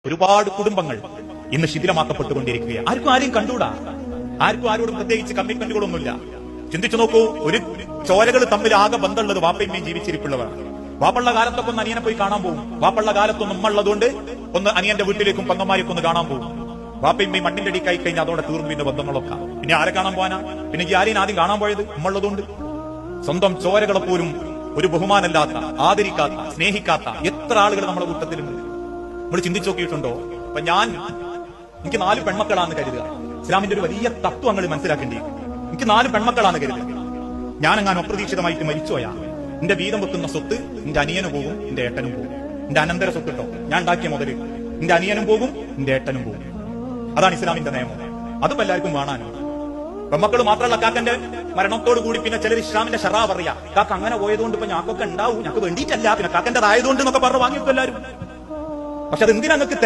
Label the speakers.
Speaker 1: ഒരുപാട് കുടുംബങ്ങൾ ഇന്ന് ശിഥിലമാക്കപ്പെട്ടുകൊണ്ടിരിക്കുകയാണ്. ആർക്കും ആരെയും കണ്ടൂടാ, ആർക്കും ആരോടും പ്രത്യേകിച്ച് കമ്മിറ്റ്മെന്റുകളൊന്നുമില്ല. ചിന്തിച്ചു നോക്കൂ, ഒരു ചോരകൾ തമ്മിൽ ആകെ ബന്ധമുള്ളത് വാപ്പയും ജീവിച്ചിരിപ്പുള്ളവരാണ്. വാപ്പുള്ള കാലത്തൊക്കെ ഒന്ന് അനിയനെ പോയി കാണാൻ പോകും. വാപ്പുള്ള കാലത്തൊന്നും ഉമ്മ ഉള്ളതുകൊണ്ട് ഒന്ന് അനിയന്റെ വീട്ടിലേക്കും പെങ്ങന്മാരേക്കും ഒന്ന് കാണാൻ പോകും. വാപ്പയും മണ്ണിന്റെ അടിക്കായി കഴിഞ്ഞാൽ അതോടെ തീർന്നു പിന്നെ ബന്ധങ്ങളൊക്കെ. പിന്നെ ആരെ കാണാൻ പോകാനാ? പിന്നെ ആരെയും ആദ്യം കാണാൻ പോയത് ഉമ്മ ഉള്ളതുകൊണ്ട്. സ്വന്തം ചോരകളെ പോലും ഒരു ബഹുമാനമില്ലാത്ത, ആദരിക്കാത്ത, സ്നേഹിക്കാത്ത എത്ര ആളുകൾ നമ്മുടെ കൂട്ടത്തിലുണ്ട്. നമ്മൾ ചിന്തിച്ചു നോക്കിയിട്ടുണ്ടോ? അപ്പൊ എനിക്ക് 4 പെൺമക്കളാണെന്ന് കരുതുക. ഇസ്ലാമിന്റെ ഒരു വലിയ തത്വങ്ങൾ മനസ്സിലാക്കേണ്ടി. എനിക്ക് 4 പെൺമക്കളാണ് കരുതുക. ഞാനെങ്ങാനും അപ്രതീക്ഷിതമായിട്ട് മരിച്ചുപോയാ എന്റെ വീതം വെക്കുന്ന സ്വത്ത് എന്റെ അനിയനും പോകും, എന്റെ ഏട്ടനും പോകും. എന്റെ അനന്തര സ്വത്ത് കേട്ടോ, ഞാൻ ഉണ്ടാക്കിയ മുതല് എന്റെ അനിയനും പോകും, എന്റെ ഏട്ടനും പോകും. അതാണ് ഇസ്ലാമിന്റെ നിയമം. അതും എല്ലാവർക്കും കാണാനോ. പെൺമക്കൾ മാത്രമല്ല, കാക്കന്റെ മരണത്തോടു കൂടി പിന്നെ ചിലർ ഇസ്ലാമിന്റെ ഷറാ പറയാ, കാക്ക അങ്ങനെ പോയതുകൊണ്ട് ഇപ്പൊ ഞങ്ങൾക്കൊക്കെ ഉണ്ടാവും, ഞങ്ങൾക്ക് വേണ്ടിയിട്ടല്ല, പിന്നെ കാക്കന്റേതായതുകൊണ്ട് എന്നൊക്കെ പറഞ്ഞു വാങ്ങിയപ്പോ എല്ലാവരും. പക്ഷെ അത് എന്തിനാ നിങ്ങൾക്ക്